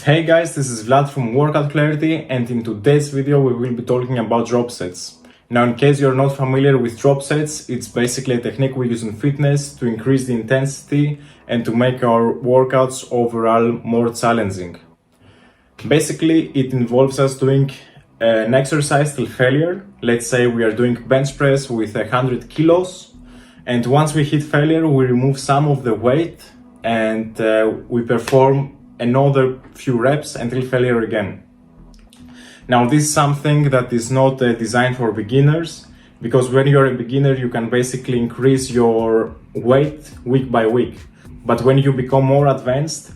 Hey guys, this is Vlad from Workout Clarity, and in today's video we will be talking about drop sets. Now, in case you're not familiar with drop sets, it's basically a technique we use in fitness to increase the intensity and to make our workouts overall more challenging. Basically, it involves us doing an exercise till failure. Let's say we are doing bench press with 100 kilos, and once we hit failure, we remove some of the weight and we perform another few reps until failure again. Now, this is something that is not designed for beginners, because when you're a beginner you can basically increase your weight week by week. But when you become more advanced,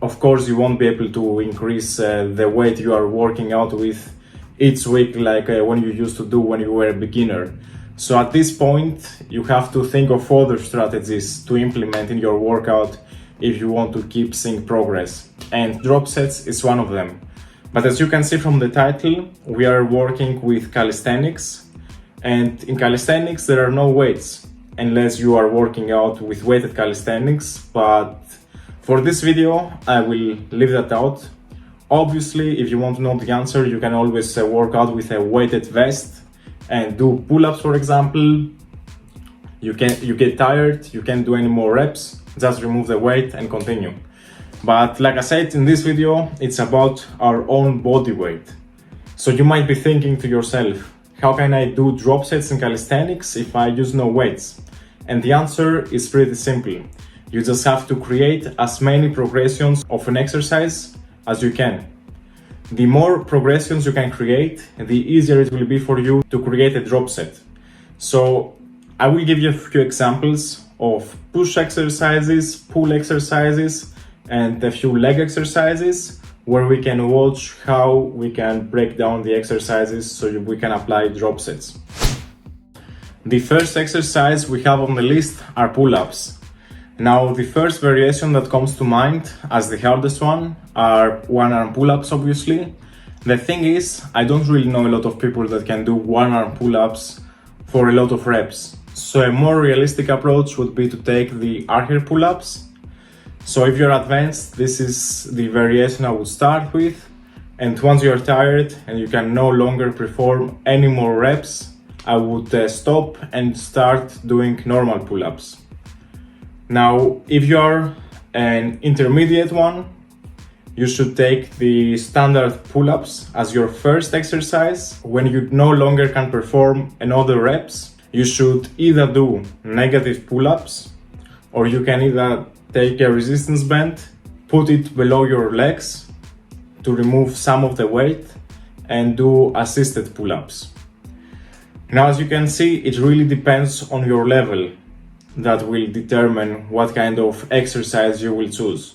of course you won't be able to increase the weight you are working out with each week like when you used to do when you were a beginner. So at this point you have to think of other strategies to implement in your workout if you want to keep seeing progress, and drop sets is one of them. But as you can see from the title, we are working with calisthenics, and in calisthenics there are no weights unless you are working out with weighted calisthenics. But for this video I will leave that out. Obviously, if you want to know the answer, you can always work out with a weighted vest and do pull-ups, for example. You get tired, you can't do any more reps, just remove the weight and continue. But like I said, in this video, it's about our own body weight. So you might be thinking to yourself, how can I do drop sets in calisthenics if I use no weights? And the answer is pretty simple. You just have to create as many progressions of an exercise as you can. The more progressions you can create, the easier it will be for you to create a drop set. So I will give you a few examples of push exercises, pull exercises, and a few leg exercises where we can watch how we can break down the exercises so we can apply drop sets. The first exercise we have on the list are pull-ups. Now, the first variation that comes to mind as the hardest one are one-arm pull-ups, obviously. The thing is, I don't really know a lot of people that can do one-arm pull-ups for a lot of reps. So a more realistic approach would be to take the archer pull-ups. So if you're advanced, this is the variation I would start with. And once you're tired and you can no longer perform any more reps, I would stop and start doing normal pull-ups. Now, if you're an intermediate one, you should take the standard pull-ups as your first exercise. When you no longer can perform another reps, you should either do negative pull-ups, or you can either take a resistance band, put it below your legs to remove some of the weight, and do assisted pull-ups. Now, as you can see, it really depends on your level. That will determine what kind of exercise you will choose.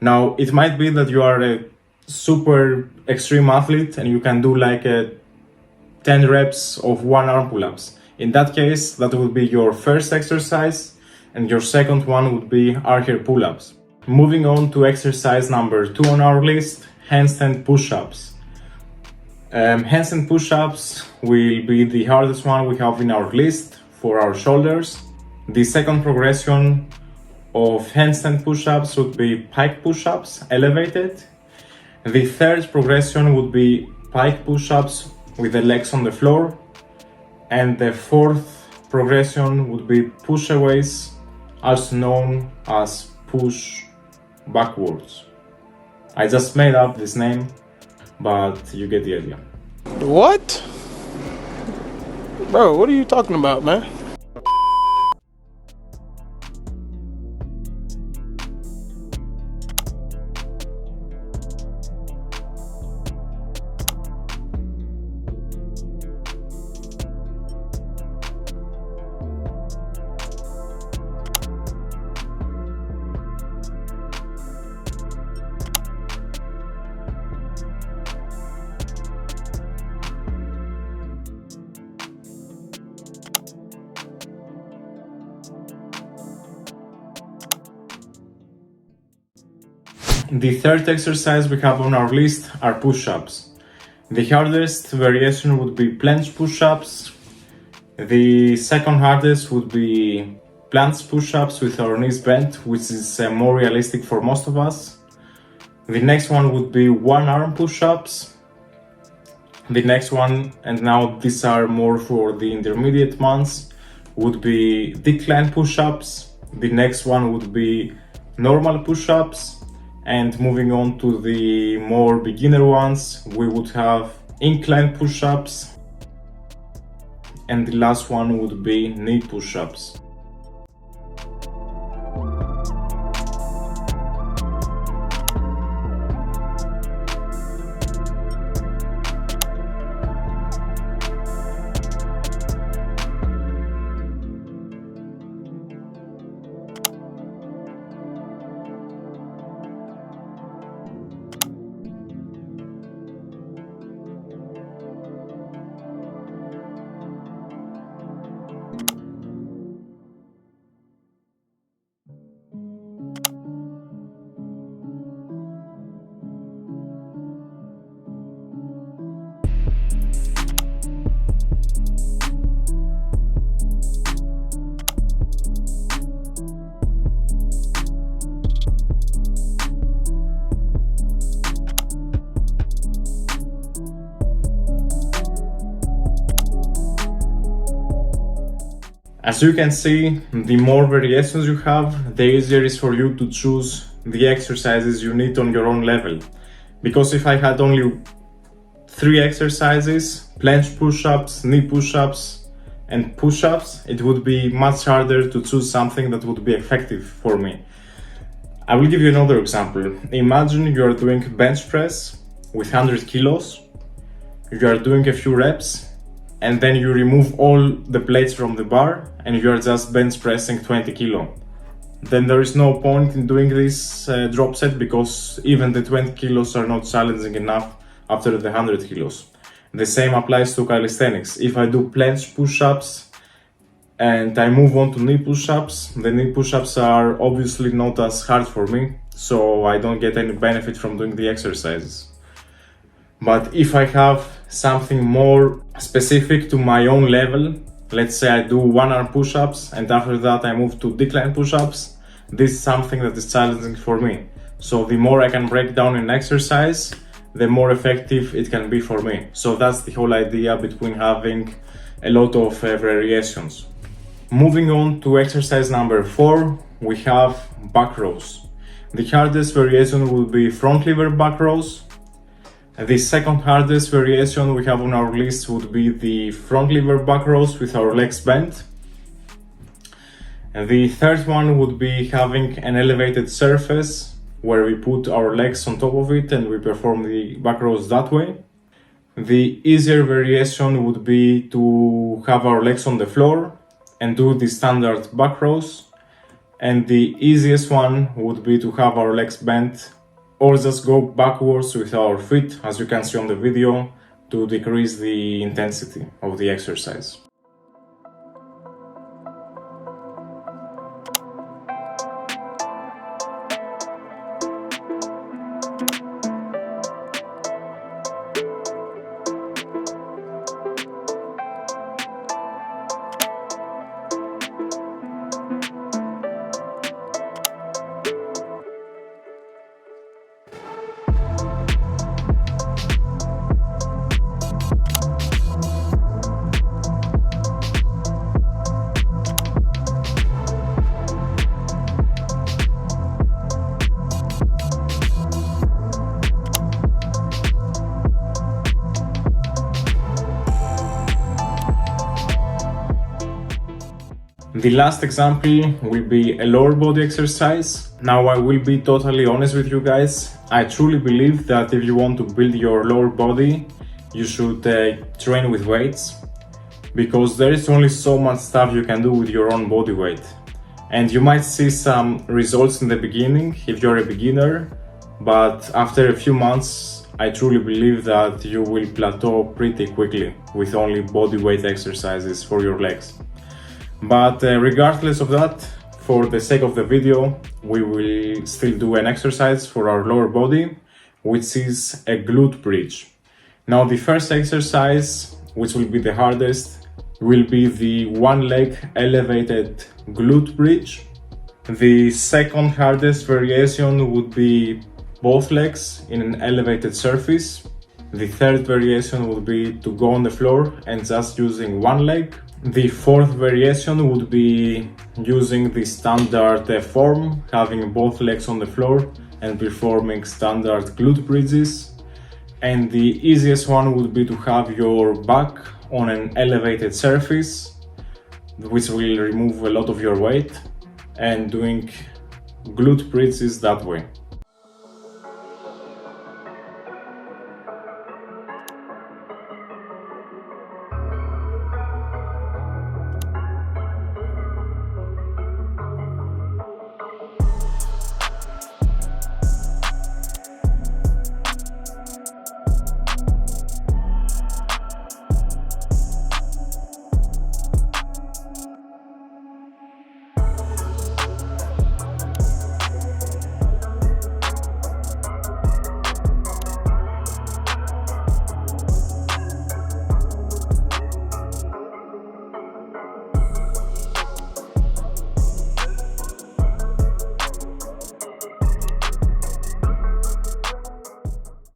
Now, it might be that you are a super extreme athlete and you can do like 10 reps of one-arm pull-ups. In that case, that would be your first exercise, and your second one would be archer pull-ups. Moving on to exercise number 2 on our list, handstand push-ups. Handstand push-ups will be the hardest one we have in our list for our shoulders. The second progression of handstand push-ups would be pike push-ups elevated. The third progression would be pike push-ups with the legs on the floor. And the fourth progression would be push-aways, also known as push backwards. I just made up this name, but you get the idea. What? Bro, what are you talking about, man? The third exercise we have on our list are push-ups. The hardest variation would be planche push-ups. The second hardest would be planche push-ups with our knees bent, which is more realistic for most of us. The next one would be one arm push-ups. The next one, and now these are more for the intermediate ones, would be decline push-ups. The next one would be normal push-ups. And moving on to the more beginner ones, we would have incline push-ups. And the last one would be knee push-ups. As you can see, the more variations you have, the easier it is for you to choose the exercises you need on your own level. Because if I had only 3 exercises, planche push-ups, knee push-ups and push-ups, it would be much harder to choose something that would be effective for me. I will give you another example. Imagine you are doing bench press with 100 kilos, you are doing a few reps, and then you remove all the plates from the bar and you are just bench pressing 20 kilo. Then there is no point in doing this drop set, because even the 20 kilos are not challenging enough after the 100 kilos. The same applies to calisthenics. If I do planche push-ups and I move on to knee push-ups, the knee push-ups are obviously not as hard for me, so I don't get any benefit from doing the exercises. But if I have something more specific to my own level, let's say I do one arm push-ups and after that I move to decline push-ups, this is something that is challenging for me. So the more I can break down an exercise, the more effective it can be for me. So that's the whole idea between having a lot of variations. Moving on to exercise number 4, we have back rows. The hardest variation will be front lever back rows. The second hardest variation we have on our list would be the front lever back rows with our legs bent. And the third one would be having an elevated surface where we put our legs on top of it and we perform the back rows that way. The easier variation would be to have our legs on the floor and do the standard back rows. And the easiest one would be to have our legs bent or just go backwards with our feet, as you can see on the video, to decrease the intensity of the exercise. The last example will be a lower body exercise. Now I will be totally honest with you guys. I truly believe that if you want to build your lower body, you should train with weights, because there is only so much stuff you can do with your own body weight. And you might see some results in the beginning if you're a beginner, but after a few months, I truly believe that you will plateau pretty quickly with only body weight exercises for your legs. But regardless of that, for the sake of the video, we will still do an exercise for our lower body, which is a glute bridge. Now, the first exercise, which will be the hardest, will be the one leg elevated glute bridge. The second hardest variation would be both legs in an elevated surface. The third variation would be to go on the floor and just using one leg. The fourth variation would be using the standard form, having both legs on the floor and performing standard glute bridges. And the easiest one would be to have your back on an elevated surface, which will remove a lot of your weight, and doing glute bridges that way.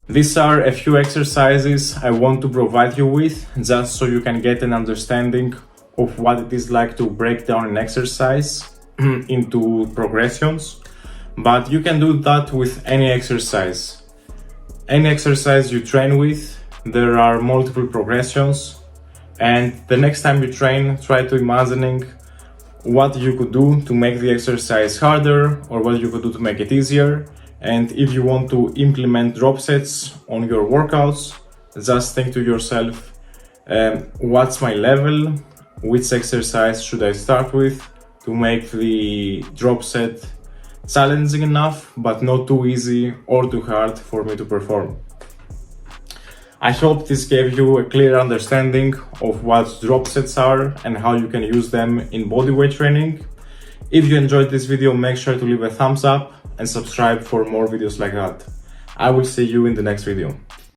These are a few exercises I want to provide you with, just so you can get an understanding of what it is like to break down an exercise into progressions. But you can do that with any exercise. Any exercise you train with, there are multiple progressions, and the next time you train, try to imagining what you could do to make the exercise harder or what you could do to make it easier. And if you want to implement drop sets on your workouts, just think to yourself, what's my level? Which exercise should I start with to make the drop set challenging enough, but not too easy or too hard for me to perform? I hope this gave you a clear understanding of what drop sets are and how you can use them in bodyweight training. If you enjoyed this video, make sure to leave a thumbs up and subscribe for more videos like that. I will see you in the next video.